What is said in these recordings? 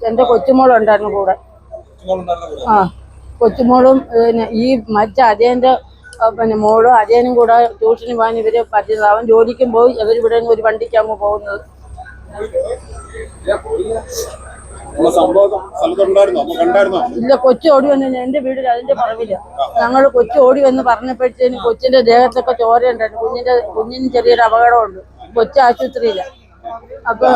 എൻ്റെ കൊച്ചുമോളുണ്ടായിരുന്നു കൂടെ. ആ, കൊച്ചുമോളും ഈ മറ്റ അജയൻ്റെ മോളും അജയനും കൂടെ ട്യൂഷന് പോകാൻ ഇവര് പറ്റിയത്. അവൻ ജോലിക്കും പോയി, അവരിവിടെ നിന്ന് ഒരു വണ്ടിക്കാകുമ്പോ പോകുന്നത്. ഇല്ല, കൊച്ചു ഓടി വന്ന് എന്റെ വീട്ടിൽ അതിന്റെ പറവില്ല. ഞങ്ങൾ കൊച്ചു ഓടി വന്ന് പറഞ്ഞപ്പോഴത്തേന് കൊച്ചിന്റെ ദേഹത്തൊക്കെ ചോരയുണ്ടായിരുന്നു. കുഞ്ഞിന് ചെറിയൊരു അപകടമുണ്ട്. കൊച്ചു ആശുപത്രിയില്ല. അപ്പൊ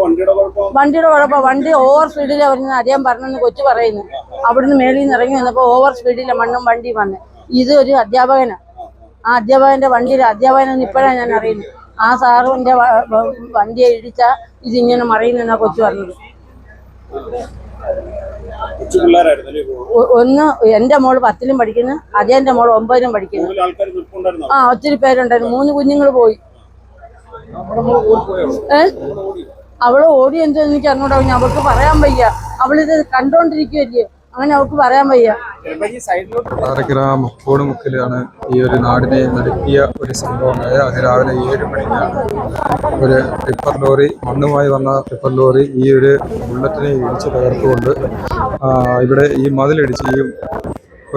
വണ്ടിയുടെ കുഴപ്പം, വണ്ടി ഓവർ സ്പീഡിലാണ് വരുന്നത്. അദ്ദേഹം പറഞ്ഞെന്ന് കൊച്ചു പറയുന്നു. അവിടുന്ന് മേളിൽ നിന്ന് ഇറങ്ങി വന്നപ്പോ ഓവർ സ്പീഡിലെ മണ്ണും വണ്ടി വന്ന്. ഇത് ഒരു അധ്യാപകനാണ്. ആ അധ്യാപകന്റെ വണ്ടിയിൽ അധ്യാപകനെന്ന് ഇപ്പോഴാണ് ഞാൻ അറിയുന്നത്. ആ സാറിന്റെ വണ്ടിയെ ഇടിച്ചാ ഇതിങ്ങനെ മറിയുന്നെന്നാ കൊച്ചു പറഞ്ഞത്. ഒന്ന് എന്റെ മോള് 10ലും പഠിക്കുന്നു, അജയന്റെ മോള് 9ലും പഠിക്കുന്നു. ആ, ഒത്തിരി പേരുണ്ടായിരുന്നു. 3 കുഞ്ഞുങ്ങൾ പോയി. അവള് ഓടി എന്തോ എനിക്ക് അറിഞ്ഞൂടാ. അവൾക്ക് പറയാൻ വയ്യ. അവളിത് കണ്ടോണ്ടിരിക്കുവല്ലേ, അങ്ങനെ അവൾക്ക് പറയാൻ വയ്യ. മുക്കോടുമുക്കിലാണ് ഈ ഒരു നാടിനെ നടുക്കിയ ഒരു സംഭവമായ. അതിരാവിലെ 7 മണിക്കാണ് ഒരു ടിപ്പർ ലോറി, മണ്ണുമായി വന്ന ടിപ്പർ ലോറി ഈ ഒരു ബുള്ളറ്റിനെ ഇടിച്ച് തകർത്തുകൊണ്ട് ഇവിടെ ഈ മതിലിടിച്ച്, ഈ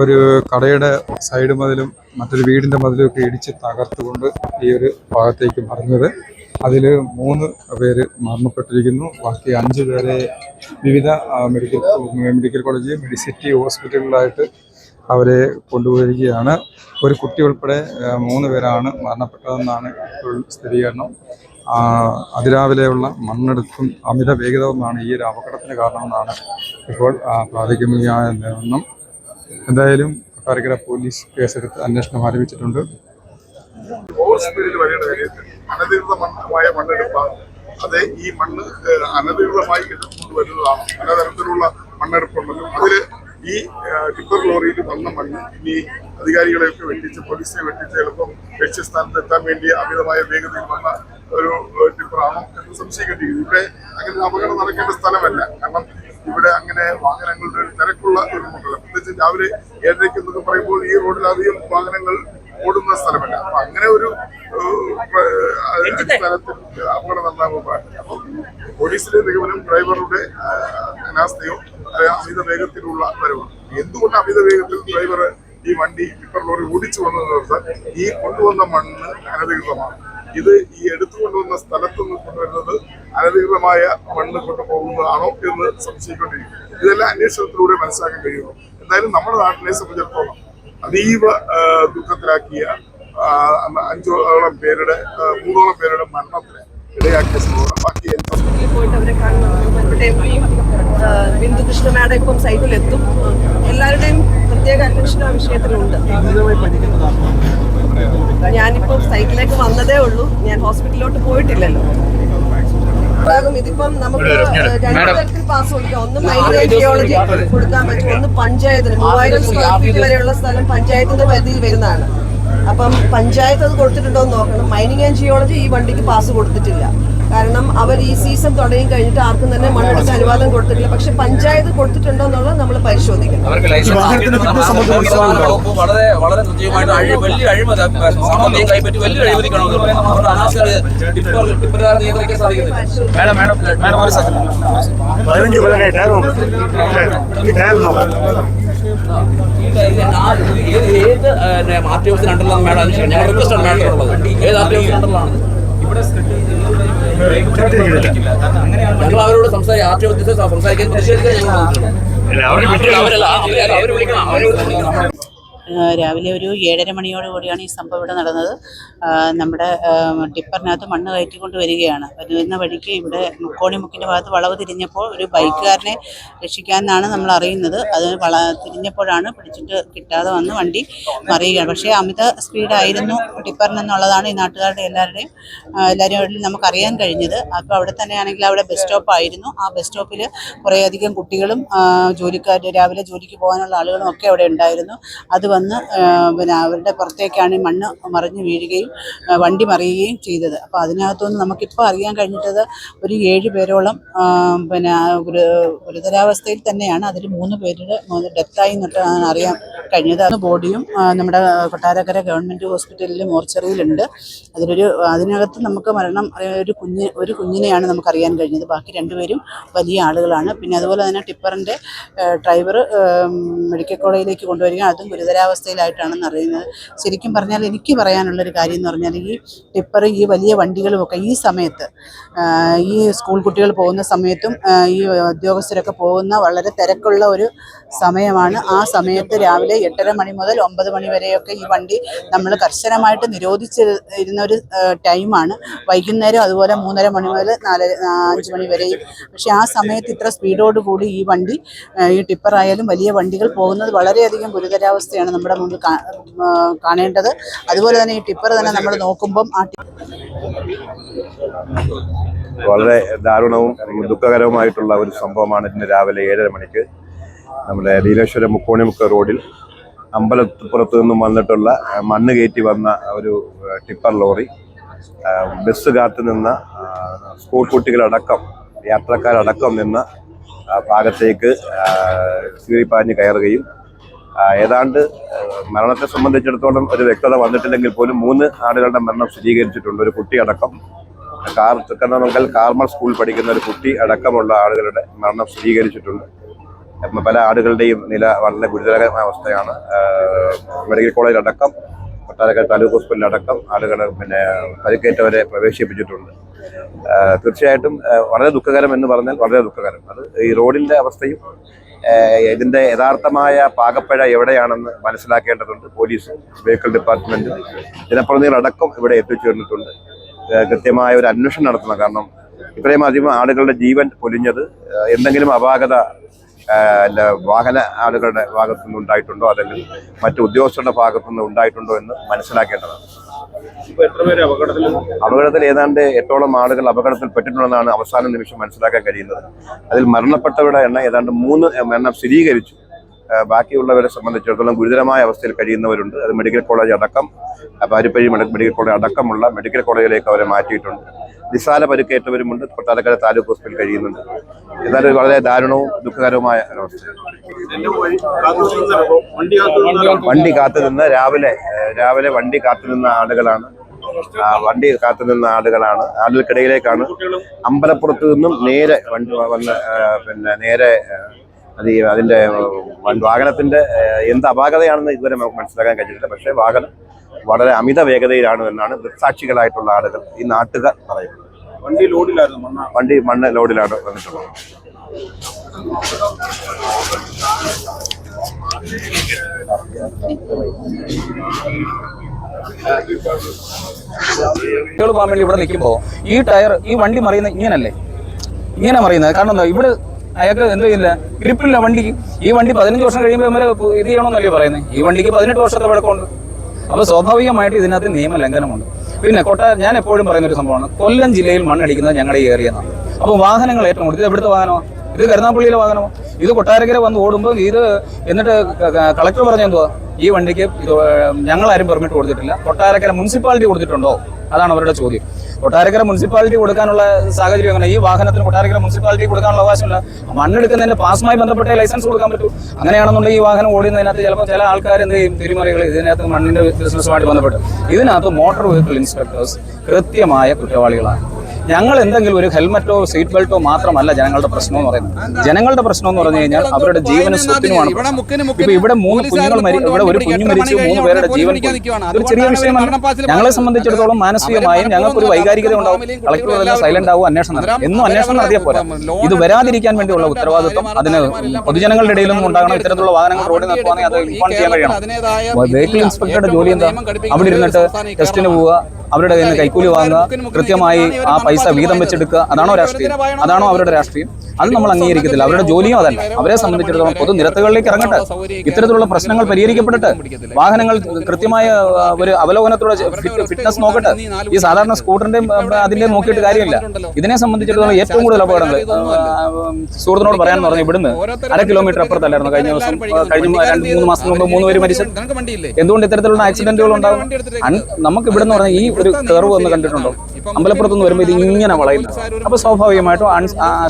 ഒരു കടയുടെ സൈഡ് മതിലും മറ്റൊരു വീടിൻ്റെ മതിലും ഒക്കെ ഇടിച്ച് തകർത്തുകൊണ്ട് ഈ ഒരു ഭാഗത്തേക്ക് പറഞ്ഞത്. അതിൽ 3 പേര് മരണപ്പെട്ടിരിക്കുന്നു. ബാക്കി 5 പേരെ വിവിധ മെഡിക്കൽ കോളേജ്, മെഡിസിറ്റി ഹോസ്പിറ്റലുകളിലായിട്ട് അവരെ കൊണ്ടുപോയിരിക്കുകയാണ്. ഒരു കുട്ടി ഉൾപ്പെടെ 3 പേരാണ് മരണപ്പെട്ടതെന്നാണ് ഇപ്പോൾ സ്ഥിരീകരണം. അതിരാവിലെയുള്ള മണ്ണെടുത്തും അമിത വേഗതവുമാണ് ഈ ഒരു അപകടത്തിന് കാരണമെന്നാണ് ഇപ്പോൾ പ്രാഥമികമായ നിഗമനം. എന്തായാലും കൊട്ടാരക്കര പോലീസ് കേസെടുത്ത് അന്വേഷണം ആരംഭിച്ചിട്ടുണ്ട്. അനധികൃതമായ മണ്ണെടുപ്പാണ്. അത് ഈ മണ്ണ് അനധികൃതമായി എടുത്തുകൊണ്ട് വരുന്നതാണ്. പലതരത്തിലുള്ള മണ്ണെടുപ്പുണ്ടല്ലോ. അതിൽ ഈ ടിപ്പർ ലോറിയിൽ വന്ന മണ്ണ് ഇനി അധികാരികളെയൊക്കെ വെട്ടിച്ച്, പോലീസിനെ വെട്ടിച്ച് എളുപ്പം ലക്ഷ്യസ്ഥാനത്ത് എത്താൻ വേണ്ടി അമിതമായ വേഗതയിൽ വന്ന ഒരു ടിപ്പറാണോ എന്ന് സംശയിക്കേണ്ടിയിരിക്കുന്നു. ഇവിടെ അങ്ങനെ അപകടം നടക്കേണ്ട സ്ഥലമല്ല. കാരണം ഇവിടെ അങ്ങനെ വാഹനങ്ങളുടെ ഒരു തിരക്കുള്ള ഒരു മണ്ഡലം. പ്രത്യേകിച്ച് രാവിലെ 7:30 എന്നൊക്കെ പറയുമ്പോൾ ഈ റോഡിൽ അധികം വാഹനങ്ങൾ ഓടുന്ന സ്ഥലമല്ല. അപ്പൊ അങ്ങനെ ഒരു സ്ഥലത്തിൽ അപകടം നടത്താൻ പാടില്ല. അപ്പം പോലീസിലെ നിഗമനം ഡ്രൈവറുടെ അനാസ്ഥയോ അമിത വേഗത്തിലുള്ള വരവാണ്. എന്തുകൊണ്ട് അമിത വേഗത്തിൽ ഡ്രൈവർ ഈ വണ്ടി ടിപ്പർ ലോറി ഓടിച്ചു വന്നതെന്ന് വെച്ചാൽ ഈ കൊണ്ടുവന്ന മണ്ണ് അനധികൃതമാണ്. ഇത് ഈ എടുത്തു കൊണ്ടുവന്ന സ്ഥലത്ത് നിന്ന് കൊണ്ടുവരുന്നത് അനധികൃതമായ മണ്ണ് കൊണ്ടുപോകുന്നതാണോ എന്ന് സംശയിക്കൊണ്ടിരിക്കും. ഇതെല്ലാം അന്വേഷണത്തിലൂടെ മനസ്സിലാക്കാൻ കഴിയുന്നു. എന്തായാലും നമ്മുടെ നാട്ടിനെ സംബന്ധിച്ചിടത്തോളം അതീവ ദുഃഖത്തിലാക്കിയ 5ഓളം പേരുടെ 3ഓളം പേരുടെ മരണത്തിന് ഇടയാക്കിയ സംഭവം. ബാക്കി പോയിട്ട് അവരെ കാണണം. ബിന്ദു കൃഷ്ണ മാഡം ഇപ്പം സൈറ്റിലെത്തും. എല്ലാവരുടെയും പ്രത്യേക അന്വേഷണ വിഷയത്തിലുണ്ട്. ഞാനിപ്പം സൈറ്റിലേക്ക് വന്നതേ ഉള്ളൂ. ഞാൻ ഹോസ്പിറ്റലിലോട്ട് പോയിട്ടില്ലല്ലോ. ഇതിപ്പം നമുക്ക് 2 തരത്തിൽ പാസ് കൊടുക്കാം. ഒന്ന് മൈനിങ് ജിയോളജി കൊടുക്കാൻ പറ്റും, ഒന്ന് പഞ്ചായത്തിന് 3000 സ്ക്വയർ ഫീറ്റ് വരെയുള്ള സ്ഥലം പഞ്ചായത്തിന്റെ പരിധിയിൽ വരുന്നതാണ്. അപ്പം പഞ്ചായത്ത് അത് കൊടുത്തിട്ടുണ്ടോ എന്ന് നോക്കണം. മൈനിങ് ആൻഡ് ജിയോളജി ഈ വണ്ടിക്ക് പാസ് കൊടുത്തിട്ടില്ല. കാരണം അവർ ഈ സീസൺ തുടങ്ങി കഴിഞ്ഞിട്ട് ആർക്കും തന്നെ മണ്ണെടുക്കാൻ അനുവാദം കൊടുത്തിട്ടില്ല. പക്ഷെ പഞ്ചായത്ത് കൊടുത്തിട്ടുണ്ടോ എന്നുള്ളത് നമ്മൾ പരിശോധിക്കണം. ഞങ്ങൾ അവരോട് സംസാരിക്കാൻ രാവിലെ ഒരു 7:30 മണിയോടുകൂടിയാണ് ഈ സംഭവം ഇവിടെ നടന്നത്. നമ്മുടെ ടിപ്പറിനകത്ത് മണ്ണ് കയറ്റിക്കൊണ്ട് വരികയാണ്. വരുന്ന വഴിക്ക് ഇവിടെ മുക്കോണിമുക്കിൻ്റെ ഭാഗത്ത് വളവ് തിരിഞ്ഞപ്പോൾ ഒരു ബൈക്കുകാരനെ രക്ഷിക്കാമെന്നാണ് നമ്മൾ അറിയുന്നത്. അത് തിരിഞ്ഞപ്പോഴാണ് പിടിച്ചിട്ട് കിട്ടാതെ വന്ന് വണ്ടി മറിയുകയാണ്. പക്ഷേ അമിത സ്പീഡായിരുന്നു ടിപ്പറിനെന്നുള്ളതാണ് ഈ നാട്ടുകാരുടെ എല്ലാവരും നമുക്കറിയാൻ കഴിഞ്ഞത്. അപ്പോൾ അവിടെ തന്നെയാണെങ്കിൽ അവിടെ ബസ് സ്റ്റോപ്പായിരുന്നു. ആ ബസ് സ്റ്റോപ്പിൽ കുറേയധികം കുട്ടികളും രാവിലെ ജോലിക്ക് പോകാനുള്ള ആളുകളും ഒക്കെ അവിടെ ഉണ്ടായിരുന്നു. അത് വന്ന് പിന്നെ അവരുടെ പുറത്തേക്കാണ് ഈ മണ്ണ് മറിഞ്ഞ് വീഴുകയും വണ്ടി മറിയുകയും ചെയ്തത്. അപ്പോൾ അതിനകത്തുനിന്ന് നമുക്കിപ്പോൾ അറിയാൻ കഴിഞ്ഞിട്ടത് ഒരു 7 പേരോളം പിന്നെ ഗുരുതരാവസ്ഥയിൽ തന്നെയാണ്. അതിൽ 3 പേരുടെ ഡെത്തായി എന്നിട്ടാണ് അറിയാൻ കഴിഞ്ഞത്. ബോഡിയും നമ്മുടെ കൊട്ടാരക്കര ഗവൺമെൻറ് ഹോസ്പിറ്റലിൽ മോർച്ചറിയിലുണ്ട്. അതിനകത്ത് നമുക്ക് മരണം ഒരു കുഞ്ഞിനെയാണ് നമുക്കറിയാൻ കഴിഞ്ഞത്. ബാക്കി 2 പേരും വലിയ ആളുകളാണ്. പിന്നെ അതുപോലെ തന്നെ ടിപ്പറിൻ്റെ ഡ്രൈവർ മെഡിക്കൽ കോളേജിലേക്ക് കൊണ്ടുവരിക, അതും ഗുരുതരാവസ്ഥയിലായിട്ടാണെന്ന് അറിയുന്നത്. ശരിക്കും പറഞ്ഞാൽ എനിക്ക് പറയാനുള്ളൊരു കാര്യം എന്ന് പറഞ്ഞാൽ ഈ ടിപ്പർ ഈ വലിയ വണ്ടികളുമൊക്കെ ഈ സമയത്ത് ഈ സ്കൂൾ കുട്ടികൾ പോകുന്ന സമയത്തും ഈ ഉദ്യോഗസ്ഥരൊക്കെ പോകുന്ന വളരെ തിരക്കുള്ള ഒരു സമയമാണ്. ആ സമയത്ത് രാവിലെ 8:30 മണി മുതൽ 9 മണി വരെയൊക്കെ ഈ വണ്ടി നമ്മൾ കർശനമായിട്ട് നിരോധിച്ചിരുന്ന ഒരു ടൈമാണ്. വൈകുന്നേരം അതുപോലെ 3:30 മണി മുതൽ 4-5 മണി വരെയും. പക്ഷേ ആ സമയത്ത് ഇത്ര സ്പീഡോടുകൂടി ഈ വണ്ടി ഈ ടിപ്പറായാലും വലിയ വണ്ടികൾ പോകുന്നത് വളരെയധികം ഗുരുതരാവസ്ഥയാണ് നമ്മുടെ മുമ്പിൽ കാണേണ്ടത്. അതുപോലെ തന്നെ ഈ ടിപ്പർ തന്നെ നമ്മൾ നോക്കുമ്പം വളരെ ദാരുണവും ദുഃഖകരവുമായിട്ടുള്ള ഒരു സംഭവമാണ് ഇന്ന് രാവിലെ 7:30 മണിക്ക് നമ്മുടെ നീലേശ്വരം മുക്കോണിമുക്ക് റോഡിൽ അമ്പലപ്പുറത്ത് നിന്നും വന്നിട്ടുള്ള മണ്ണ് കയറ്റി വന്ന ഒരു ടിപ്പർ ലോറി ബസ് കാത്തു നിന്ന സ്കൂൾ കുട്ടികളടക്കം യാത്രക്കാരടക്കം നിന്ന ഭാഗത്തേക്ക് ചീറിപ്പാഞ്ഞ് കയറുകയും ഏതാണ്ട് മരണത്തെ സംബന്ധിച്ചിടത്തോളം ഒരു വ്യക്തത വന്നിട്ടില്ലെങ്കിൽ പോലും 3 ആളുകളുടെ മരണം സ്ഥിരീകരിച്ചിട്ടുണ്ട്. ഒരു കുട്ടി അടക്കം തൃക്കണ്ണമംഗൽ കാർമൽ സ്കൂളിൽ പഠിക്കുന്ന ഒരു കുട്ടി അടക്കമുള്ള ആളുകളുടെ മരണം സ്ഥിരീകരിച്ചിട്ടുണ്ട്. പല ആളുകളുടെയും നില വളരെ ഗുരുതരമായ അവസ്ഥയാണ്. മെഡിക്കൽ കോളേജ് അടക്കം കൊട്ടാരക്കര താലൂക്ക് ഹോസ്പിറ്റലടക്കം ആളുകൾ പരിക്കേറ്റവരെ പ്രവേശിപ്പിച്ചിട്ടുണ്ട്. തീർച്ചയായിട്ടും വളരെ ദുഃഖകരം എന്ന് പറഞ്ഞാൽ വളരെ ദുഃഖകരം. അത് ഈ റോഡിൻ്റെ അവസ്ഥയും ഇതിൻ്റെ യഥാർത്ഥമായ പാകപ്പിഴ എവിടെയാണെന്ന് മനസ്സിലാക്കേണ്ടതുണ്ട്. പോലീസും വെഹിക്കിൾ ഡിപ്പാർട്ട്മെൻറ്റും ജനപ്രതിനിധികളടക്കം ഇവിടെ എത്തിച്ചേർന്നിട്ടുണ്ട്. കൃത്യമായ ഒരു അന്വേഷണം നടത്തണം. കാരണം ഇത്രയും അധികം ആളുകളുടെ ജീവൻ പൊലിഞ്ഞത് എന്തെങ്കിലും അപാകത വാഹന ആളുകളുടെ ഭാഗത്തുനിന്ന് ഉണ്ടായിട്ടുണ്ടോ അല്ലെങ്കിൽ മറ്റു ഉദ്യോഗസ്ഥരുടെ ഭാഗത്തുനിന്ന് ഉണ്ടായിട്ടുണ്ടോ എന്ന് മനസ്സിലാക്കേണ്ടതാണ്. അപകടത്തിൽ ഏതാണ്ട് 8ഓളം ആളുകൾ അപകടത്തിൽപ്പെട്ടിട്ടുണ്ടെന്നാണ് അവസാന നിമിഷം മനസ്സിലാക്കാൻ കഴിയുന്നത്. അതിൽ മരണപ്പെട്ടവരുടെ എണ്ണം ഏതാണ്ട് 3 മരണം സ്ഥിരീകരിച്ചു. ബാക്കിയുള്ളവരെ സംബന്ധിച്ചിടത്തോളം ഗുരുതരമായ അവസ്ഥയിൽ കഴിയുന്നവരുണ്ട്. അത് മെഡിക്കൽ കോളേജ് അടക്കം പാരിപ്പള്ളി മെഡിക്കൽ കോളേജ് അടക്കമുള്ള മെഡിക്കൽ കോളേജിലേക്ക് അവരെ മാറ്റിയിട്ടുണ്ട്. നിസ്സാര പരിക്കേറ്റവരുമുണ്ട്. കൊട്ടാരക്കര താലൂക്ക് ഹോസ്പിറ്റലിൽ കഴിയുന്നുണ്ട്. ഏതായാലും വളരെ ദാരുണവും ദുഃഖകരവുമായ ഒരവസ്ഥയാണ്. വണ്ടി കാത്തുനിന്ന് രാവിലെ വണ്ടി കാത്തുനിന്ന ആളുകളാണ്. ആളുകൾക്കിടയിലേക്കാണ് അമ്പലപ്പുറത്ത് നിന്നും നേരെ വണ്ടി വന്ന് നേരെ അതിന്റെ വാഹനത്തിന്റെ എന്ത് അപാകതയാണെന്ന് ഇതുവരെ നമുക്ക് മനസ്സിലാക്കാൻ കഴിഞ്ഞിട്ടില്ല. പക്ഷേ വാഹനം വളരെ അമിത വേഗതയിലാണ് എന്നാണ് ദൃക്സാക്ഷികളായിട്ടുള്ള ആളുകൾ ഈ നാട്ടുകാർ പറയുന്നത്. വണ്ടി മണ്ണ് ലോഡിലാണ് വന്നിട്ടുള്ളത്. പോകാൻ വേണ്ടി ഇവിടെ നിൽക്കുമ്പോൾ ഈ വണ്ടി മറിയുന്നത് ഇങ്ങനെ മറിയുന്നത്. കാരണം എന്താ, ഇവിടെ അയാൾക്ക് എന്ത് ചെയ്യില്ല, ഗ്രിപ്പില്ല വണ്ടിക്ക്. ഈ വണ്ടി 15 വർഷം കഴിയുമ്പോൾ ഇവരെ ഇത് ചെയ്യണമെന്നല്ലേ പറയുന്നത്. ഈ വണ്ടിക്ക് 18 വർഷത്തെ പഴക്കമുണ്ട്. അപ്പോൾ സ്വാഭാവികമായിട്ട് ഇതിനകത്ത് നിയമലംഘനമുണ്ട്. പിന്നെ ഞാൻ എപ്പോഴും പറയുന്ന ഒരു സംഭവമാണ്, കൊല്ലം ജില്ലയിൽ മണ്ണടിക്കുന്നത് ഞങ്ങളുടെ ഈ ഏരിയയാണ്. അപ്പോൾ വാഹനങ്ങൾ ഏറ്റവും കൂടുതൽ ഇത് എവിടുത്തെ വാഹനമാണ്? ഇത് കരുനാഗപ്പള്ളിയിലെ വാഹനമോ? ഇത് കൊട്ടാരക്കര വന്ന് ഓടുമ്പോൾ എന്നിട്ട് കളക്ടർ പറഞ്ഞ എന്തുവാ, ഈ വണ്ടിക്ക് ഞങ്ങളാരും പെർമിറ്റ് കൊടുത്തിട്ടില്ല, കൊട്ടാരക്കര മുനിസിപ്പാലിറ്റി കൊടുത്തിട്ടുണ്ടോ? അതാണ് അവരുടെ ചോദ്യം. കൊട്ടാരക്കര മുനിസിപ്പാലിറ്റി കൊടുക്കാനുള്ള സാഹചര്യം അങ്ങനെ. ഈ വാഹനത്തിന് കൊട്ടാരക്കര മുനിസിപ്പാലിറ്റി കൊടുക്കാനുള്ള അവകാശമില്ല. മണ്ണെടുക്കുന്നതിന്റെ പാസുമായി ബന്ധപ്പെട്ട ലൈസൻസ് കൊടുക്കാൻ പറ്റൂ. അങ്ങനെയാണെന്നുണ്ടെങ്കിൽ ഈ വാഹനം ഓടുന്നതിനകത്ത് ചിലപ്പോൾ ചില ആൾക്കാർ എന്ത് ചെയ്യും, തിരിമറികൾ ഇതിനകത്ത് മണ്ണിന്റെ ബിസിനസ്സുമായിട്ട് ബന്ധപ്പെട്ട് ഇതിനകത്ത് മോട്ടോർ വെഹിക്കിൾ ഇൻസ്പെക്ടേഴ്സ് കൃത്യമായ കുറ്റവാളികളാണ്. ഞങ്ങൾ എന്തെങ്കിലും ഒരു ഹെൽമറ്റോ സീറ്റ് ബെൽറ്റോ മാത്രമല്ല ജനങ്ങളുടെ പ്രശ്നം എന്ന് പറയുന്നത്. ജനങ്ങളുടെ പ്രശ്നം എന്ന് പറഞ്ഞു കഴിഞ്ഞാൽ അവരുടെ ജീവനും സ്വത്തിനുമാണ്. ഇപ്പൊ ഇവിടെ 3 കുഞ്ഞുങ്ങൾ ഇവിടെ ഒരു കുഞ്ഞു മരിച്ചു, 3 പേരുടെ ജീവൻ ഒരു ചെറിയ വിഷയമല്ല. ഞങ്ങളെ സംബന്ധിച്ചിടത്തോളം മാനസികമായും ഞങ്ങൾക്കൊരു വൈകാരികത ഉണ്ടാവും. കളക്ടർ തന്നെ സൈലന്റ് ആവും, അന്വേഷണം നടത്തും. എന്നും അന്വേഷണം നടത്തിയാൽ പോരാ, ഇത് വരാതിരിക്കാൻ വേണ്ടിയുള്ള ഉത്തരവാദിത്വം അതിന് പൊതുജനങ്ങളുടെ ഇടയിലൊന്നും ഉണ്ടാകണം. ഇത്തരത്തിലുള്ള വാഹനങ്ങൾ റോഡിൽ നിർത്തുവാണെങ്കിൽ അത് ഇൻഫോൺ ചെയ്യാൻ കഴിയണം. വെഹിക്കിൾ ഇൻസ്പെക്ടറുടെ ജോലി എന്താ? അവിടെ ഇരുന്നിട്ട് ടെസ്റ്റിന് പോവുക, അവരുടെ കയ്യിൽ നിന്ന് കൈക്കൂലി വാങ്ങുക, കൃത്യമായി ആ പൈസ വീതം വെച്ചെടുക്കുക, അതാണോ രാഷ്ട്രീയം? അതാണോ അവരുടെ രാഷ്ട്രീയം? അത് നമ്മൾ അംഗീകരിക്കത്തില്ല. അവരുടെ ജോലിയും അതല്ല. അവരെ സംബന്ധിച്ചിടത്തോളം പൊതുനിരത്തുകളിലേക്ക് ഇറങ്ങട്ടെ, ഇത്തരത്തിലുള്ള പ്രശ്നങ്ങൾ പരിഹരിക്കപ്പെട്ടിട്ട് വാഹനങ്ങൾ കൃത്യമായ ഒരു അവലോകനത്തോടെ ഫിറ്റ്നസ് നോക്കട്ടെ. ഈ സാധാരണ സ്കൂട്ടറിന്റെയും അതിന്റെ നോക്കിയിട്ട് കാര്യമില്ല. ഇതിനെ സംബന്ധിച്ചിടത്തോളം ഏറ്റവും കൂടുതൽ അപകടങ്ങൾ സുഹൃത്തിനോട് പറയാൻ പറഞ്ഞു, ഇവിടുന്ന് 1/2 കിലോമീറ്റർ അപ്പുറത്തല്ലായിരുന്നു കഴിഞ്ഞ 2-3 മാസം മുമ്പ് 3 പേര് മരിച്ചത്. എന്തുകൊണ്ട് ഇത്തരത്തിലുള്ള ആക്സിഡന്റുകൾ ഉണ്ടാകും? നമുക്ക് ഇവിടുന്ന് പറഞ്ഞാൽ ഈ ഒരു കർവ് ഒന്ന് കണ്ടിട്ടുണ്ടോ? അമ്പലപ്പുറത്തുനിന്ന് വരുമ്പോൾ ഇത് ഇങ്ങനെ വളയുന്നത്. അപ്പൊ സ്വാഭാവികമായിട്ടും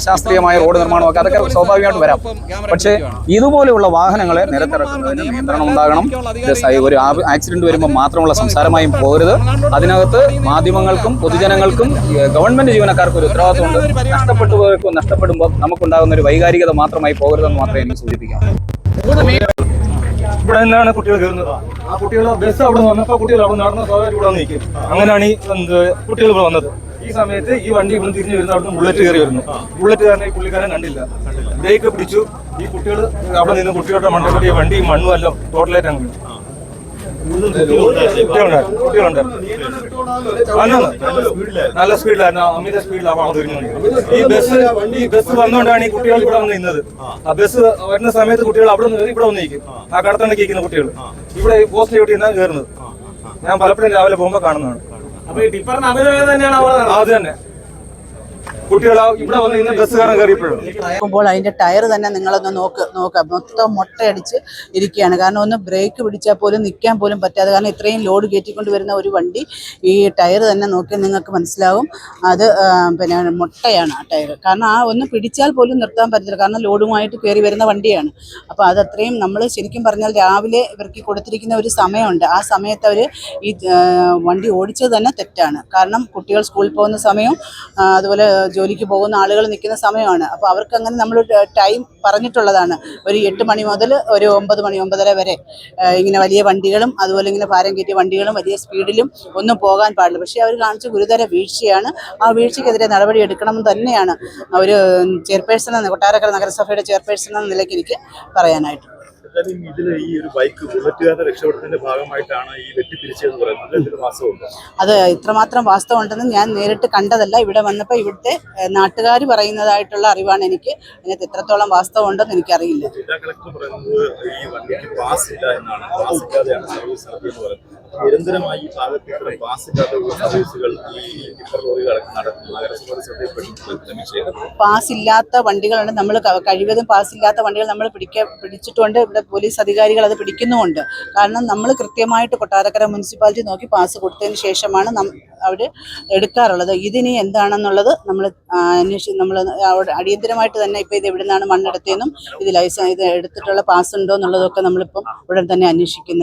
ശാസ്ത്രീയമായ റോഡ് നിർമ്മാണമൊക്കെ അതൊക്കെ സ്വാഭാവികമായിട്ട് വരാം. പക്ഷേ ഇതുപോലെയുള്ള വാഹനങ്ങളെ നിരത്തിറക്കുന്നതിന് നിയന്ത്രണം ഉണ്ടാകണം. ഒരു ആക്സിഡന്റ് വരുമ്പോൾ മാത്രമുള്ള സംസാരമായും പോകരുത്. അതിനകത്ത് മാധ്യമങ്ങൾക്കും പൊതുജനങ്ങൾക്കും ഗവൺമെന്റ് ജീവനക്കാർക്കും ഒരു ഉത്തരവാദിത്വമുണ്ട്. നഷ്ടപ്പെടുമ്പോൾ നമുക്കുണ്ടാകുന്ന ഒരു വൈകാരികത മാത്രമായി പോകരുതെന്ന് മാത്രമേ എനിക്ക് സൂചിപ്പിക്കാം. ഇവിടെ നിന്നാണ് കുട്ടികൾ കയറുന്നത്. ആ കുട്ടികൾ ബസ് അവിടെ വന്നപ്പോൾ കുട്ടികൾ അവിടെ നടന്ന് സ്വാഭാവികമായിട്ട് ഇവിടെ നിൽക്കും. അങ്ങനെയാണ് ഈ കുട്ടികൾ ഇവിടെ വന്നത്. ഈ സമയത്ത് ഈ വണ്ടി ഇവിടെ തിരിഞ്ഞു വരുന്ന അവിടെ ബുള്ളറ്റ് കയറി വരുന്നു. ബുള്ളറ്റ് കാരണം ഈ പുള്ളിക്കാരൻ കണ്ടില്ല, ബ്രേക്ക് പിടിച്ചു. ഈ കുട്ടികൾ അവിടെ നിന്ന് കുട്ടികളുടെ മണ്ടപ്പെട്ടി വണ്ടി മണ്ണും എല്ലാം ടോട്ടലായിട്ട് അങ്ങ് കുട്ടികളുണ്ടായിരുന്നു. നല്ല സ്പീഡിലായിരുന്നു, അമിത സ്പീഡിലാണ് തിരിഞ്ഞു. ഈ ബസ് വന്നുകൊണ്ടാണ് ഈ കുട്ടികൾ ഇവിടെ വന്ന് നിന്നത്. ആ ബസ് വരുന്ന സമയത്ത് കുട്ടികൾ അവിടെ നിന്ന് ഇവിടെ വന്ന് നിൽക്കും. ആ കടത്തണ്ടക്ക് നിൽക്കുന്ന കുട്ടികൾ ഇവിടെ പോസ്റ്റ് ഇവിടെ നിന്നാണ് കയറുന്നത്. ഞാൻ പലപ്പോഴും രാവിലെ പോകുമ്പോൾ കാണുന്നതാണ്. അത് തന്നെ കുട്ടികൾ ഇവിടെ വന്ന് ഇന്ന് ബസ്സുകാരൻ കയറിയപ്പോഴും അതിന്റെ ടയർ തന്നെ നിങ്ങളൊന്ന് നോക്കാം, മൊത്തം മൊട്ടയടിച്ച് ഇരിക്കുകയാണ്. കാരണം ഒന്ന് ബ്രേക്ക് പിടിച്ചാൽ പോലും നിൽക്കാൻ പോലും പറ്റാതെ, കാരണം ഇത്രയും ലോഡ് കയറ്റിക്കൊണ്ട് വരുന്ന ഒരു വണ്ടി ഈ ടയർ തന്നെ നോക്കിയാൽ നിങ്ങൾക്ക് മനസ്സിലാവും. അത് പിന്നെ മൊട്ടയാണ് ആ ടയർ. കാരണം ആ ഒന്ന് പിടിച്ചാൽ പോലും നിർത്താൻ പറ്റില്ല, കാരണം ലോഡുമായിട്ട് കയറി വരുന്ന വണ്ടിയാണ്. അപ്പോൾ അതത്രയും നമ്മൾ ശരിക്കും പറഞ്ഞാൽ രാവിലെ ഇവർക്ക് കൊടുത്തിരിക്കുന്ന ഒരു സമയമുണ്ട്. ആ സമയത്ത് അവർ ഈ വണ്ടി ഓടിച്ചത് തന്നെ തെറ്റാണ്. കാരണം കുട്ടികൾ സ്കൂളിൽ പോകുന്ന സമയവും അതുപോലെ ജോലിക്ക് പോകുന്ന ആളുകൾ നിൽക്കുന്ന സമയമാണ്. അപ്പോൾ അവർക്ക് അങ്ങനെ നമ്മൾ ടൈം പറഞ്ഞിട്ടുള്ളതാണ്. ഒരു 8 മണി മുതൽ ഒരു 9 മണി 9:30 വരെ ഇങ്ങനെ വലിയ വണ്ടികളും അതുപോലെ ഇങ്ങനെ ഭാരം കയറ്റിയ വണ്ടികളും വലിയ സ്പീഡിലും ഒന്നും പോകാൻ പാടില്ല. പക്ഷേ അവർ കാണിച്ച ഗുരുതര വീഴ്ചയാണ്. ആ വീഴ്ചയ്ക്കെതിരെ നടപടി എടുക്കണമെന്ന് തന്നെയാണ് ഒരു ചെയർപേഴ്സൺ, കൊട്ടാരക്കര നഗരസഭയുടെ ചെയർപേഴ്സൺ എന്ന നിലയ്ക്ക് എനിക്ക് പറയാനായിട്ട്. ഇതില് ഈ ഒരു ബൈക്ക് ബുള്ളറ്റുകാരുടെ രക്ഷപ്പെടുന്നതിന്റെ ഭാഗമായിട്ടാണ് ഈ വെട്ടിപ്പിരിച്ചതെന്ന് പറയുന്നത് വാസ്തവമുണ്ട്. അത് ഇത്രമാത്രം വാസ്തവമുണ്ടെന്ന് ഞാൻ നേരിട്ട് കണ്ടതല്ല. ഇവിടെ വന്നപ്പോൾ ഇവിടുത്തെ നാട്ടുകാർ പറയുന്നതായിട്ടുള്ള അറിവാണ് എനിക്ക്. അതിനകത്ത് എത്രത്തോളം വാസ്തവം ഉണ്ടെന്ന് എനിക്കറിയില്ല. ജില്ലാ കളക്ടർ പറയുന്നത് ഈ വണ്ടിക്ക് പാസ് ഇല്ല എന്നാണ്. പാസ് ഇല്ലാതെയാണ് സർവീസ് നടത്തിയെന്ന് പറയുന്നത്. നിരന്തരമായി ഈ ഭാഗത്ത് ഇത്ര പാസ് ഇല്ലാത്ത സർവീസുകൾ ഈ ടിപ്പർ ലോറികൾ നടത്തുന്നു. നഗരസഭ ശ്രദ്ധയിൽപ്പെട്ടിട്ടുണ്ട്. പാസ് ഇല്ലാത്ത വണ്ടികളുണ്ട്. നമ്മൾ കഴിവതും പാസ് ഇല്ലാത്ത വണ്ടികൾ നമ്മൾ പിടിച്ചിട്ടുണ്ട്. ഇവിടെ പോലീസ് അധികാരികൾ അത് പിടിക്കുന്നുമുണ്ട്. കാരണം നമ്മൾ കൃത്യമായിട്ട് കൊട്ടാരക്കര മുനിസിപ്പാലിറ്റി നോക്കി പാസ് കൊടുത്തതിന് ശേഷമാണ് അവർ എടുക്കാറുള്ളത്. ഇതിനി എന്താണെന്നുള്ളത് നമ്മൾ അടിയന്തരമായിട്ട് തന്നെ ഇപ്പോൾ ഇത് എവിടെ നിന്നാണ് മണ്ണെടുത്തതെന്നും ഇത് എടുത്തിട്ടുള്ള പാസ് ഉണ്ടോ എന്നുള്ളതൊക്കെ നമ്മളിപ്പം ഉടൻ തന്നെ അന്വേഷിക്കും.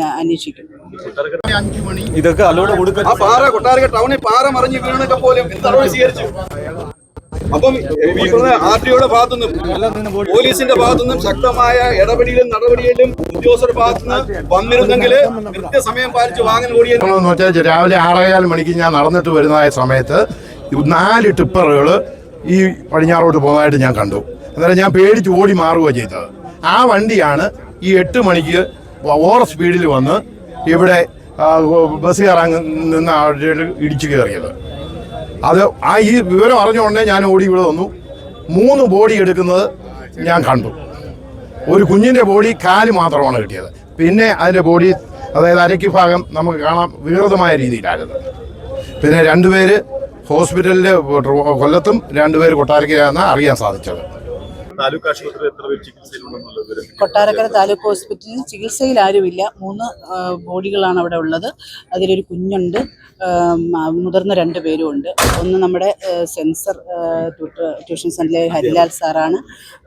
ഇതൊക്കെ അലോട് കൊടുക്കുക. കൊട്ടാരക്കര ടൗണിൽ പാറ മറിഞ്ഞ് വീണൊക്കെ പോലും നടപടി സ്വീകരിച്ചു. അപ്പം ആർടിഒയുടെ ഭാഗത്തുനിന്നും പോലീസിന്റെ ഭാഗത്തുനിന്നും ശക്തമായ ഇടപെടലും നടപടിയിലും ഉദ്യോഗസ്ഥരുടെ ഭാഗത്തുനിന്ന് വന്നിരുന്നെങ്കിൽ കൃത്യസമയം പാലിച്ച് വാഹനം ഓടിയെന്ന് വെച്ചാൽ രാവിലെ 6:15 മണിക്ക് ഞാൻ നടന്നിട്ട് വരുന്നതായ സമയത്ത് 4 ടിപ്പറുകൾ ഈ പടിഞ്ഞാറോട്ട് പോകുന്നതായിട്ട് ഞാൻ കണ്ടു. അന്നേരം ഞാൻ പേടിച്ച് ഓടി മാറുകയാണ് ചെയ്തത്. ആ വണ്ടിയാണ് ഈ 8 മണിക്ക് ഓവർ സ്പീഡിൽ വന്ന് ഇവിടെ ബസ് കയറാൻ നിന്ന് ഇടിച്ചു കയറിയത്. അത് ഈ വിവരം അറിഞ്ഞുകൊണ്ടേ ഞാൻ ഓടി ഇവിടെ വന്നു. 3 ബോഡി എടുക്കുന്നത് ഞാൻ കണ്ടു. ഒരു കുഞ്ഞിൻ്റെ ബോഡി കാല് മാത്രമാണ് കിട്ടിയത്. പിന്നെ അതിൻ്റെ ബോഡി, അതായത് അരയ്ക്ക് ഭാഗം നമുക്ക് കാണാം വികൃതമായ രീതിയിലായിരുന്നു. പിന്നെ 2 പേര് ഹോസ്പിറ്റലിൽ കൊല്ലത്തും 2 പേര് കൊട്ടാരക്കരയാണ് അറിയാൻ സാധിച്ചത്. കൊട്ടാരക്കര താലൂക്ക് ഹോസ്പിറ്റലിൽ ചികിത്സയിൽ ആരുമില്ല. 3 ബോഡികളാണ് അവിടെ ഉള്ളത്. അതിലൊരു കുഞ്ഞുണ്ട്, മുതിർന്ന 2 പേരും ഉണ്ട്. ഒന്ന് നമ്മുടെ സെൻസർ ട്യൂഷൻ സെൻ്ററിലെ ഹരിലാൽ സാറാണ്.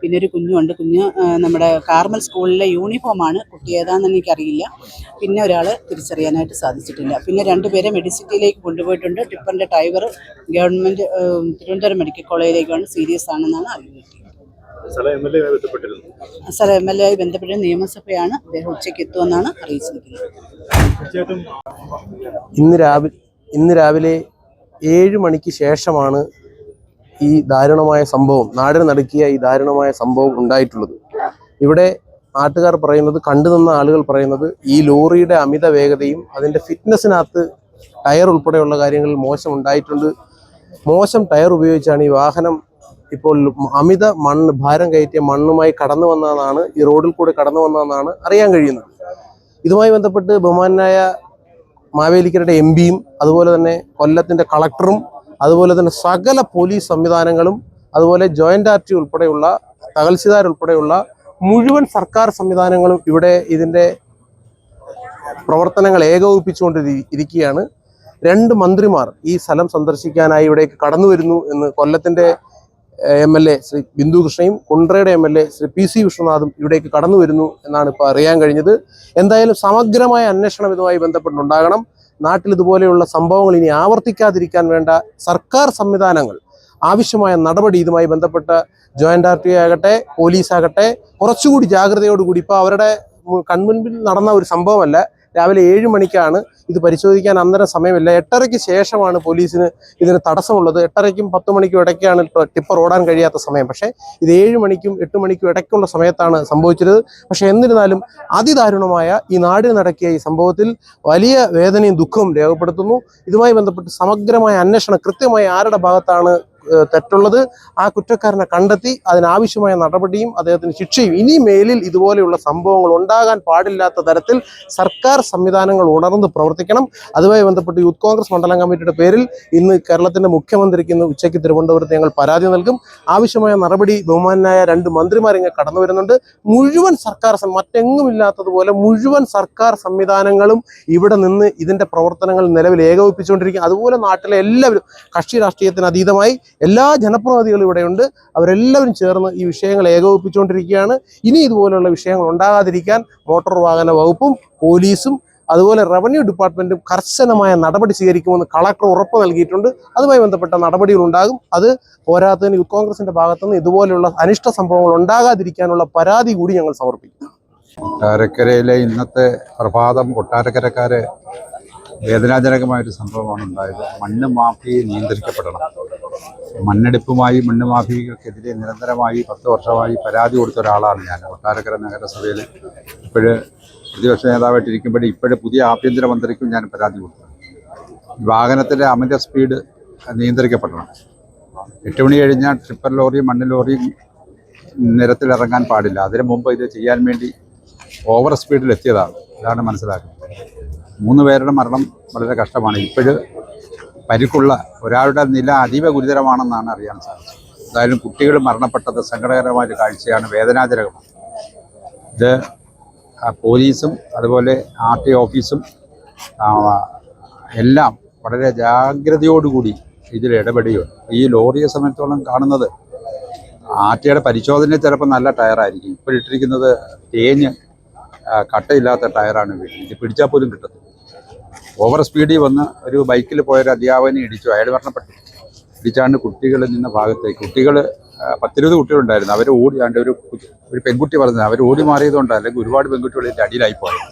പിന്നെ ഒരു കുഞ്ഞുണ്ട്. കുഞ്ഞ് നമ്മുടെ കാർമൽ സ്കൂളിലെ യൂണിഫോമാണ്. കുട്ടി ഏതാണെന്ന് എനിക്കറിയില്ല. പിന്നെ ഒരാളെ തിരിച്ചറിയാനായിട്ട് സാധിച്ചിട്ടില്ല. പിന്നെ 2 പേരെ മെഡിസിറ്റിയിലേക്ക് കൊണ്ടുപോയിട്ടുണ്ട്. ടിപ്പറിൻ്റെ ഡ്രൈവർ ഗവൺമെൻറ് തിരുവനന്തപുരം മെഡിക്കൽ കോളേജിലേക്കാണ്, സീരിയസ് ആണെന്നാണ് അറിയുന്നത്. സ്ഥലം MLA ആയി ബന്ധപ്പെട്ട നിയമസഭയാണ്. അദ്ദേഹം ഉച്ചയ്ക്ക് എത്തുമെന്നാണ് അറിയിച്ചിരിക്കുന്നത്. ഇന്ന് രാവിലെ 7 മണിക്ക് ശേഷമാണ് ഈ ദാരുണമായ സംഭവം, നാടിന് നടുക്കിയ ഈ ദാരുണമായ സംഭവം ഉണ്ടായിട്ടുള്ളത്. ഇവിടെ നാട്ടുകാർ പറയുന്നത്, കണ്ടുനിന്ന ആളുകൾ പറയുന്നത്, ഈ ലോറിയുടെ അമിത വേഗതയും അതിൻ്റെ ഫിറ്റ്നസ്സിനകത്ത് ടയർ ഉൾപ്പെടെയുള്ള കാര്യങ്ങളിൽ മോശം ഉണ്ടായിട്ടുണ്ട്. മോശം ടയർ ഉപയോഗിച്ചാണ് ഈ വാഹനം ഇപ്പോൾ അമിത ഭാരം കയറ്റിയ മണ്ണുമായി കടന്നു വന്നതെന്നാണ്, ഈ റോഡിൽ കൂടെ കടന്നു വന്നതെന്നാണ് അറിയാൻ കഴിയുന്നത്. ഇതുമായി ബന്ധപ്പെട്ട് ബഹുമാനായ മാവേലിക്കരയുടെ എംപിയും അതുപോലെ തന്നെ കൊല്ലത്തിൻ്റെ കളക്ടറും അതുപോലെ തന്നെ സകല പോലീസ് സംവിധാനങ്ങളും അതുപോലെ ജോയിന്റ് ആർടി ഉൾപ്പെടെയുള്ള തഹസിൽദാരുൾപ്പെടെയുള്ള മുഴുവൻ സർക്കാർ സംവിധാനങ്ങളും ഇവിടെ ഇതിൻ്റെ പ്രവർത്തനങ്ങൾ ഏകോപിപ്പിച്ചുകൊണ്ടിരിക്കുകയാണ്. 2 മന്ത്രിമാർ ഈ സ്ഥലം സന്ദർശിക്കാനായി ഇവിടേക്ക് കടന്നു വരുന്നു എന്ന് കൊല്ലത്തിൻ്റെ MLA Shri Bindu കൃഷ്ണയും കുണ്ട്രയുടെ MLA Shri PC വിശ്വനാഥും ഇവിടേക്ക് കടന്നു വരുന്നു എന്നാണ് ഇപ്പോൾ അറിയാൻ കഴിഞ്ഞത്. എന്തായാലും സമഗ്രമായ അന്വേഷണം ഇതുമായി ബന്ധപ്പെട്ടുണ്ടാകണം. നാട്ടിൽ ഇതുപോലെയുള്ള സംഭവങ്ങൾ ഇനി ആവർത്തിക്കാതിരിക്കാൻ വേണ്ട സർക്കാർ സംവിധാനങ്ങൾ ആവശ്യമായ നടപടി ഇതുമായി ബന്ധപ്പെട്ട ജോയിന്റ് RTO ആകട്ടെ പോലീസാകട്ടെ കുറച്ചുകൂടി ജാഗ്രതയോടുകൂടി, ഇപ്പോൾ അവരുടെ കൺമുൻപിൽ നടന്ന ഒരു സംഭവമല്ല, രാവിലെ 7 മണിക്കാണ് ഇത് പരിശോധിക്കാൻ അന്നേരം സമയമില്ല. 8:30-ക്ക് ശേഷമാണ് പോലീസിന് ഇതിന് തടസ്സമുള്ളത്. 8:30-ക്കും 10 മണിക്കും ഇടയ്ക്കാണ് ടിപ്പർ ഓടാൻ കഴിയാത്ത സമയം. പക്ഷേ ഇത് 7 മണിക്കും 8 മണിക്കും ഇടയ്ക്കുള്ള സമയത്താണ് സംഭവിച്ചത്. പക്ഷേ എന്നിരുന്നാലും അതിദാരുണമായ ഈ നാടിന് നടക്കിയ ഈ സംഭവത്തിൽ വലിയ വേദനയും ദുഃഖവും രേഖപ്പെടുത്തുന്നു. ഇതുമായി ബന്ധപ്പെട്ട് സമഗ്രമായ അന്വേഷണം, കൃത്യമായി ആരുടെ ഭാഗത്താണ് തെറ്റുള്ളത്, ആ കുറ്റക്കാരനെ കണ്ടെത്തി അതിനാവശ്യമായ നടപടിയും അദ്ദേഹത്തിന് ശിക്ഷയും, ഇനി മേലിൽ ഇതുപോലെയുള്ള സംഭവങ്ങൾ ഉണ്ടാകാൻ പാടില്ലാത്ത തരത്തിൽ സർക്കാർ സംവിധാനങ്ങൾ ഉണർന്ന് പ്രവർത്തിക്കണം. അതുമായി ബന്ധപ്പെട്ട് യൂത്ത് കോൺഗ്രസ് മണ്ഡലം കമ്മിറ്റിയുടെ പേരിൽ ഇന്ന് കേരളത്തിന്റെ മുഖ്യമന്ത്രിക്ക് ഇന്ന് ഉച്ചയ്ക്ക് തിരുവനന്തപുരത്ത് ഞങ്ങൾ പരാതി നൽകും. ആവശ്യമായ നടപടി ബഹുമാനായ 2 മന്ത്രിമാരിങ്ങനെ കടന്നു വരുന്നുണ്ട്. മുഴുവൻ സർക്കാർ, മറ്റെങ്ങുമില്ലാത്തതുപോലെ മുഴുവൻ സർക്കാർ സംവിധാനങ്ങളും ഇവിടെ നിന്ന് ഇതിന്റെ പ്രവർത്തനങ്ങൾ നിലവിൽ ഏകോപിപ്പിച്ചുകൊണ്ടിരിക്കും. അതുപോലെ നാട്ടിലെ എല്ലാവരും, കക്ഷി രാഷ്ട്രീയത്തിന് അതീതമായി എല്ലാ ജനപ്രതിനിധികളും ഇവിടെയുണ്ട്. അവരെല്ലാവരും ചേർന്ന് ഈ വിഷയങ്ങൾ ഏകോപിപ്പിച്ചുകൊണ്ടിരിക്കുകയാണ്. ഇനി ഇതുപോലെയുള്ള വിഷയങ്ങൾ ഉണ്ടാകാതിരിക്കാൻ മോട്ടോർ വാഹന വകുപ്പും പോലീസും അതുപോലെ റവന്യൂ ഡിപ്പാർട്ട്മെന്റും കർശനമായ നടപടി സ്വീകരിക്കുമെന്ന് കളക്ടർ ഉറപ്പ് നൽകിയിട്ടുണ്ട്. അതുമായി ബന്ധപ്പെട്ട നടപടികൾ ഉണ്ടാകും. അത് പോരാത്തതിന് യൂത്ത് കോൺഗ്രസിന്റെ ഭാഗത്തുനിന്ന് ഇതുപോലെയുള്ള അനിഷ്ട സംഭവങ്ങൾ ഉണ്ടാകാതിരിക്കാനുള്ള പരാതി കൂടി ഞങ്ങൾ സമർപ്പിക്കും. കൊട്ടാരക്കരയിലെ ഇന്നത്തെ പ്രഭാതം കൊട്ടാരക്കരക്കാരെ വേദനാജനകമായൊരു സംഭവമാണ് ഉണ്ടായത്. മണ്ണ് മാഫിയെ നിയന്ത്രിക്കപ്പെടണം. മണ്ണെടുപ്പുമായി മണ്ണ് മാഫിയകൾക്കെതിരെ നിരന്തരമായി 10 വർഷമായി പരാതി കൊടുത്ത ഒരാളാണ് ഞാൻ. കൊട്ടാരക്കര നഗരസഭയിൽ ഇപ്പോഴ് പ്രതിപക്ഷ നേതാവായിട്ടിരിക്കുമ്പോഴേ ഇപ്പോഴും പുതിയ ആഭ്യന്തരമന്ത്രിക്കും ഞാൻ പരാതി കൊടുത്തു. വാഹനത്തിൻ്റെ അമിത സ്പീഡ് നിയന്ത്രിക്കപ്പെടണം. 8 മണി കഴിഞ്ഞാൽ ട്രിപ്പർ ലോറിയും മണ്ണ് ലോറിയും നിരത്തിലിറങ്ങാൻ പാടില്ല. അതിനു മുമ്പ് ഇത് ചെയ്യാൻ വേണ്ടി ഓവർ സ്പീഡിൽ എത്തിയതാണ്. ഇതാണ് മനസ്സിലാക്കുന്നത്. 3 പേരുടെ മരണം വളരെ കഷ്ടമാണ്. ഇപ്പോഴും പരിക്കുള്ള ഒരാളുടെ നില അതീവ ഗുരുതരമാണെന്നാണ് അറിയാൻ സാധിച്ചത്. എന്തായാലും കുട്ടികൾ മരണപ്പെട്ടത് സങ്കടകരമായൊരു കാഴ്ചയാണ്, വേദനാജനകമാണ്. ഇത് പോലീസും അതുപോലെ RTO ഓഫീസും എല്ലാം വളരെ ജാഗ്രതയോടുകൂടി ഇതിൽ ഇടപെടുകയാണ്. ഈ ലോറിയെ സംബന്ധിച്ചോളം കാണുന്നത് RTOയുടെ പരിശോധന ചിലപ്പോൾ നല്ല ടയറായിരിക്കും. ഇപ്പോഴിട്ടിരിക്കുന്നത് തേഞ്ഞ് കട്ടയില്ലാത്ത ടയറാണ്. ഇത് പിടിച്ചാൽ പോലും കിട്ടുന്നത്. ഓവർ സ്പീഡിൽ വന്ന് ഒരു ബൈക്കിൽ പോയൊരു അധ്യാപകനെ ഇടിച്ചു. അയാൾ മരണപ്പെട്ടു. ഇടിച്ചാണ്ട് കുട്ടികൾ നിന്ന ഭാഗത്തേക്ക്, കുട്ടികൾ 10-20 കുട്ടികളുണ്ടായിരുന്നു. അവർ ഓടിയാണ്ട് ഒരു പെൺകുട്ടി പറഞ്ഞത് അവർ ഓടി മാറിയതുകൊണ്ട്, അല്ലെങ്കിൽ ഒരുപാട് പെൺകുട്ടികൾ ഇതിൻ്റെ അടിയിലായി പോയത്.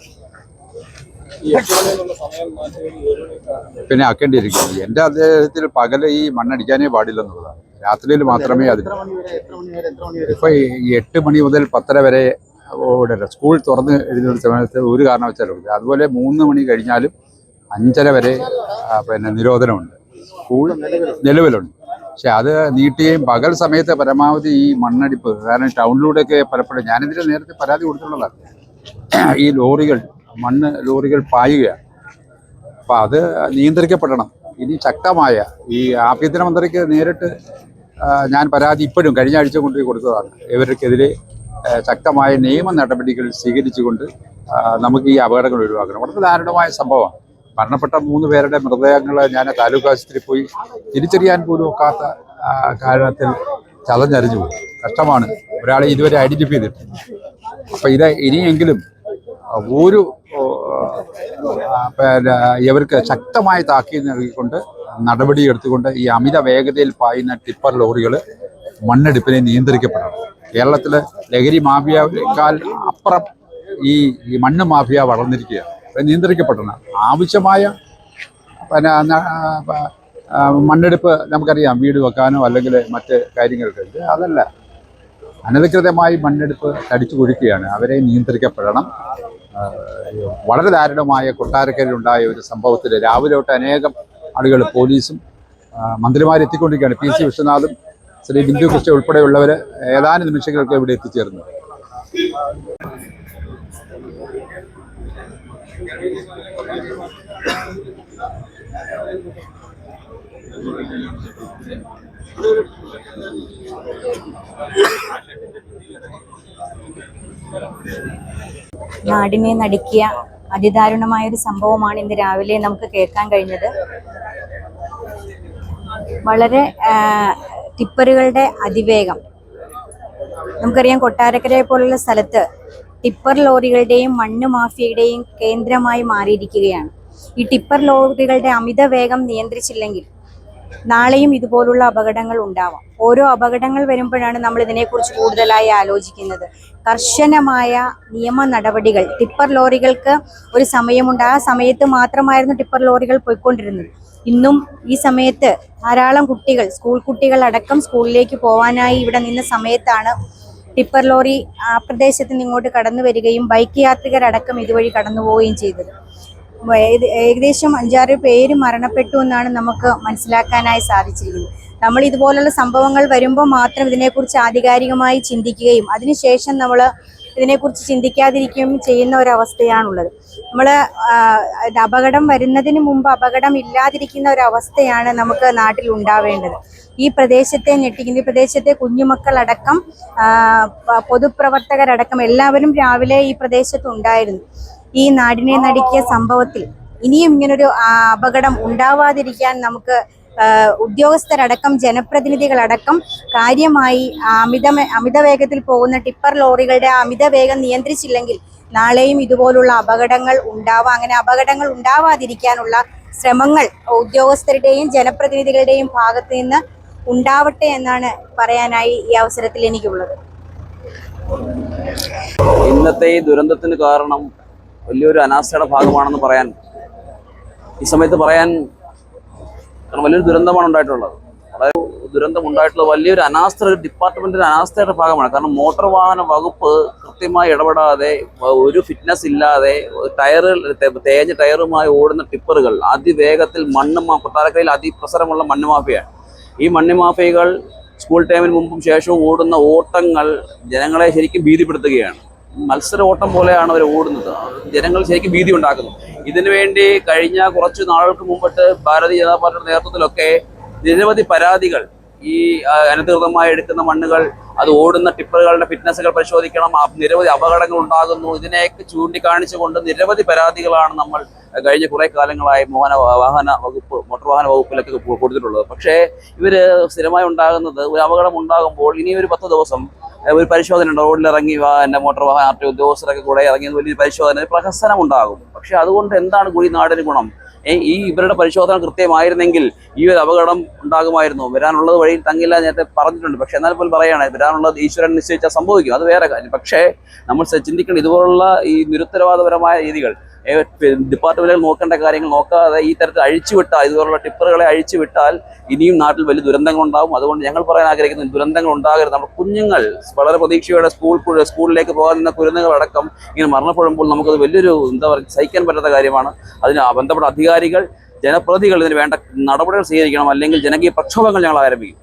പിന്നെ ആക്കേണ്ടിയിരിക്കുന്നത് എൻ്റെ അദ്ദേഹത്തിൽ പകല് ഈ മണ്ണടിക്കാനേ പാടില്ലെന്നുള്ളതാണ്. രാത്രിയിൽ മാത്രമേ അതിന്. ഇപ്പോൾ 8 മണി മുതൽ 10:30 വരെ സ്കൂൾ തുറന്ന് എഴുതുന്ന സമയത്ത് ഒരു കാരണവശാലും. അതുപോലെ 3 മണി കഴിഞ്ഞാലും 5:30 വരെ പിന്നെ നിരോധനമുണ്ട്. സ്കൂൾ നിലവിലുണ്ട്. പക്ഷെ അത് നീട്ടുകയും പകൽ സമയത്ത് പരമാവധി ഈ മണ്ണടിപ്പ്, കാരണം ടൗണിലൂടെയൊക്കെ പലപ്പോഴും ഞാനിതിന് നേരത്തെ പരാതി കൊടുത്തിട്ടുള്ളതാണ്, ഈ ലോറികൾ മണ്ണ് ലോറികൾ പായുകയാണ്. അപ്പം അത് നിയന്ത്രിക്കപ്പെടണം. ഇനി ശക്തമായ ഈ ആഭ്യന്തരമന്ത്രിക്ക് നേരിട്ട് ഞാൻ പരാതി ഇപ്പോഴും കഴിഞ്ഞ ആഴ്ച കൊണ്ടുപോയി കൊടുത്തതാണ്. ഇവർക്കെതിരെ ശക്തമായ നിയമ നടപടികൾ സ്വീകരിച്ചുകൊണ്ട് നമുക്ക് ഈ അപകടങ്ങൾ ഒഴിവാക്കണം. വളരെ ദാരുണമായ സംഭവമാണ്. മരണപ്പെട്ട 3 പേരുടെ മൃതദേഹങ്ങൾ ഞാൻ താലൂക്ക് ആശുപത്രിയിൽ പോയി തിരിച്ചറിയാൻ പോലും ഒക്കാത്ത കാരണത്തിൽ ചതഞ്ഞരിഞ്ഞു പോയി. കഷ്ടമാണ്. ഒരാളെ ഇതുവരെ ഐഡന്റിഫൈ ചെയ്തിട്ടുണ്ട്. അപ്പം ഇത് ഇനിയെങ്കിലും ഒരു ഇവർക്ക് ശക്തമായ താക്കീത് നൽകിക്കൊണ്ട് നടപടി എടുത്തുകൊണ്ട് ഈ അമിത വേഗതയിൽ പായുന്ന ടിപ്പർ ലോറികൾ മണ്ണെടുപ്പിനെ നിയന്ത്രിക്കപ്പെടണം. കേരളത്തിൽ ലഹരി മാഫിയയേക്കാൾ അപ്പുറം ഈ മണ്ണ് മാഫിയ വളർന്നിരിക്കുകയാണ്. നിയന്ത്രിക്കപ്പെടണം. ആവശ്യമായ പിന്നെ മണ്ണെടുപ്പ് നമുക്കറിയാം, വീട് വെക്കാനോ അല്ലെങ്കിൽ മറ്റ് കാര്യങ്ങൾക്ക്. അതല്ല, അനധികൃതമായി മണ്ണെടുപ്പ് തടിച്ചു കുഴിക്കുകയാണ്. അവരെ നിയന്ത്രിക്കപ്പെടണം. വളരെ ദാരുണമായ കൊട്ടാരക്കരയിലുണ്ടായ ഒരു സംഭവത്തിൽ രാവിലെ തൊട്ട് അനേകം ആളുകൾ പോലീസും മന്ത്രിമാരെത്തിക്കൊണ്ടിരിക്കുകയാണ്. PC വിശ്വനാഥും ശ്രീ ബിന്ദു കൃഷ്ണ ഉൾപ്പെടെയുള്ളവർ ഏതാനും നിമിഷങ്ങൾക്ക് ഇവിടെ എത്തിച്ചേർന്നു. നാടിനെ നടുക്കിയ അതിദാരുണമായ ഒരു സംഭവമാണ് ഇന്ന് രാവിലെ നമുക്ക് കേൾക്കാൻ കഴിഞ്ഞത്. വളരെ ടിപ്പറുകളുടെ അതിവേഗം, നമുക്കറിയാം കൊട്ടാരക്കരയെ പോലുള്ള സ്ഥലത്ത് ടിപ്പർ ലോറികളുടെയും മണ്ണ് മാഫിയയുടെയും കേന്ദ്രമായി മാറിയിരിക്കുകയാണ്. ഈ ടിപ്പർ ലോറികളുടെ അമിത വേഗം നിയന്ത്രിച്ചില്ലെങ്കിൽ നാളെയും ഇതുപോലുള്ള അപകടങ്ങൾ ഉണ്ടാവാം. ഓരോ അപകടങ്ങൾ വരുമ്പോഴാണ് നമ്മൾ ഇതിനെക്കുറിച്ച് കൂടുതലായി ആലോചിക്കുന്നത്. കർശനമായ നിയമ നടപടികൾ. ടിപ്പർ ലോറികൾക്ക് ഒരു സമയമുണ്ട്, ആ സമയത്ത് മാത്രമായിരുന്നു ടിപ്പർ ലോറികൾ പോയിക്കൊണ്ടിരുന്നത്. ഇന്നും ഈ സമയത്ത് ധാരാളം കുട്ടികൾ, സ്കൂൾ കുട്ടികൾ അടക്കം സ്കൂളിലേക്ക് പോകാനായി ഇവിടെ നിന്ന സമയത്താണ് ടിപ്പർ ലോറി ആ പ്രദേശത്ത് നിന്ന് ഇങ്ങോട്ട് കടന്നു വരികയും ബൈക്ക് യാത്രികരടക്കം ഇതുവഴി കടന്നു പോവുകയും ചെയ്തത്. ഏകദേശം 5-6 പേര് മരണപ്പെട്ടു എന്നാണ് നമുക്ക് മനസ്സിലാക്കാനായി സാധിച്ചിരിക്കുന്നത്. നമ്മൾ ഇതുപോലുള്ള സംഭവങ്ങൾ വരുമ്പോൾ മാത്രം ഇതിനെക്കുറിച്ച് ആധികാരികമായി ചിന്തിക്കുകയും അതിനുശേഷം നമ്മൾ ഇതിനെക്കുറിച്ച് ചിന്തിക്കാതിരിക്കുകയും ചെയ്യുന്ന ഒരവസ്ഥയാണുള്ളത്. നമ്മൾ അപകടം വരുന്നതിന് മുമ്പ് അപകടം ഇല്ലാതിരിക്കുന്ന ഒരവസ്ഥയാണ് നമുക്ക് നാട്ടിൽ ഉണ്ടാവേണ്ടത്. ഈ പ്രദേശത്തെ ഞെട്ടിക്കുന്ന, ഈ പ്രദേശത്തെ കുഞ്ഞുമക്കളടക്കം പൊതുപ്രവർത്തകരടക്കം എല്ലാവരും രാവിലെ ഈ പ്രദേശത്ത് ഉണ്ടായിരുന്നു. ഈ നാടിനെ നടുക്കിയ സംഭവത്തിൽ ഇനിയും ഇങ്ങനൊരു അപകടം ഉണ്ടാവാതിരിക്കാൻ നമുക്ക് ഉദ്യോഗസ്ഥരടക്കം ജനപ്രതിനിധികളടക്കം കാര്യമായി അമിത വേഗത്തിൽ പോകുന്ന ടിപ്പർ ലോറികളുടെ അമിത വേഗം നിയന്ത്രിച്ചില്ലെങ്കിൽ നാളെയും ഇതുപോലുള്ള അപകടങ്ങൾ ഉണ്ടാവാം. അങ്ങനെ അപകടങ്ങൾ ഉണ്ടാവാതിരിക്കാനുള്ള ശ്രമങ്ങൾ ഉദ്യോഗസ്ഥരുടെയും ജനപ്രതിനിധികളുടെയും ഭാഗത്ത് നിന്ന് ഉണ്ടാവട്ടെ എന്നാണ് പറയാനായി ഈ അവസരത്തിൽ എനിക്കുള്ളത്. ഇന്നത്തെ ഈ ദുരന്തത്തിന് കാരണം വലിയൊരു അനാസ്ഥയുടെ ഭാഗമാണെന്ന് പറയാൻ ഈ സമയത്ത് പറയാൻ, കാരണം വലിയൊരു ദുരന്തമാണ് ഉണ്ടായിട്ടുള്ളത്. വളരെ ദുരന്തം ഉണ്ടായിട്ടുള്ളത് വലിയൊരു അനാസ്ഥ, ഡിപ്പാർട്ട്മെന്റിന്റെ അനാസ്ഥയുടെ ഭാഗമാണ്. കാരണം മോട്ടോർ വാഹന വകുപ്പ് കൃത്യമായി ഇടപെടാതെ, ഒരു ഫിറ്റ്നസ് ഇല്ലാതെ തേഞ്ഞ ടയറുമായി ഓടുന്ന ടിപ്പറുകൾ അതിവേഗത്തിൽ കൊട്ടാരക്കരയിൽ അതിപ്രസരമുള്ള മണ്ണ് മാഫിയാണ്. ഈ മണ്ണ് മാഫിയകൾ സ്കൂൾ ടൈമിന് മുമ്പും ശേഷവും ഓടുന്ന ഓട്ടങ്ങൾ ജനങ്ങളെ ശരിക്കും ഭീതിപ്പെടുത്തുകയാണ്. മത്സര ഓട്ടം പോലെയാണ് അവർ ഓടുന്നത്. ജനങ്ങൾ ശരിക്കും ഭീതി ഉണ്ടാക്കുന്നു. ഇതിനുവേണ്ടി കഴിഞ്ഞ കുറച്ച് നാളുകൾക്ക് മുമ്പിട്ട് ഭാരതീയ ജനതാ പാർട്ടിയുടെ നേതൃത്വത്തിലൊക്കെ നിരവധി പരാതികൾ, ഈ അനധികൃതമായി എടുക്കുന്ന മണ്ണുകൾ, അത് ഓടുന്ന ടിപ്പറുകളുടെ ഫിറ്റ്നസുകൾ പരിശോധിക്കണം, നിരവധി അപകടങ്ങൾ ഉണ്ടാകുന്നു, ഇതിനെയൊക്കെ ചൂണ്ടിക്കാണിച്ചുകൊണ്ട് നിരവധി പരാതികളാണ് നമ്മൾ കഴിഞ്ഞ കുറെ കാലങ്ങളായി മോട്ടോർ വാഹന വകുപ്പിലൊക്കെ കൊടുത്തിട്ടുള്ളത്. പക്ഷേ ഇവര് സ്ഥിരമായി ഉണ്ടാകുന്നത്, ഒരു അപകടം ഉണ്ടാകുമ്പോൾ ഇനി ഒരു 10 ദിവസം ഒരു പരിശോധന ഉണ്ട്. റോഡിലിറങ്ങി മോട്ടോർ വാഹന RTO ഉദ്യോഗസ്ഥരൊക്കെ കൂടെ ഇറങ്ങി വലിയ പരിശോധന, പ്രഹസനം ഉണ്ടാകും. പക്ഷെ അതുകൊണ്ട് എന്താണ് ഈ നാടിന് ഗുണം? ഈ ഇവരുടെ പരിശോധന കൃത്യമായിരുന്നെങ്കിൽ ഈ ഒരു അപകടം ഉണ്ടാകുമായിരുന്നു. വരാനുള്ളത് വഴിയിൽ തങ്ങില്ല, നേരത്തെ പറഞ്ഞിട്ടുണ്ട്. പക്ഷെ എന്നാൽ പോലും പറയുകയാണ്, വരാനുള്ളത് ഈശ്വരൻ നിശ്ചയിച്ചാൽ സംഭവിക്കും, അത് വേറെ കാര്യം. പക്ഷേ നമ്മൾ ചിന്തിക്കേണ്ട ഇതുപോലുള്ള ഈ നിരുത്തരവാദപരമായ രീതികൾ, ഡിപ്പാർട്ട്മെന്റുകൾ നോക്കേണ്ട കാര്യങ്ങൾ നോക്കാതെ ഈ തരത്തിൽ അഴിച്ചുവിട്ടാൽ, ഇതുപോലുള്ള ടിപ്പറുകളെ അഴിച്ചുവിട്ടാൽ ഇനിയും നാട്ടിൽ വലിയ ദുരന്തങ്ങൾ ഉണ്ടാകും. അതുകൊണ്ട് ഞങ്ങൾ പറയാൻ ആഗ്രഹിക്കുന്നത്, ദുരന്തങ്ങൾ ഉണ്ടാകരുത്. നമ്മുടെ കുഞ്ഞുങ്ങൾ വളരെ പ്രതീക്ഷയോടെ സ്കൂളിലേക്ക് പോകാൻ നിന്ന കുരുന്നുകളടക്കം ഇങ്ങനെ മരണപ്പെടുമ്പോൾ നമുക്കത് വലിയൊരു സഹിക്കാൻ പറ്റാത്ത കാര്യമാണ്. അതിന് ബന്ധപ്പെട്ട അധികാരികൾ, ജനപ്രതിനിധികൾ ഇതിന് വേണ്ട നടപടികൾ സ്വീകരിക്കണം. അല്ലെങ്കിൽ ജനകീയ പ്രക്ഷോഭങ്ങൾ ഞങ്ങൾ ആരംഭിക്കും.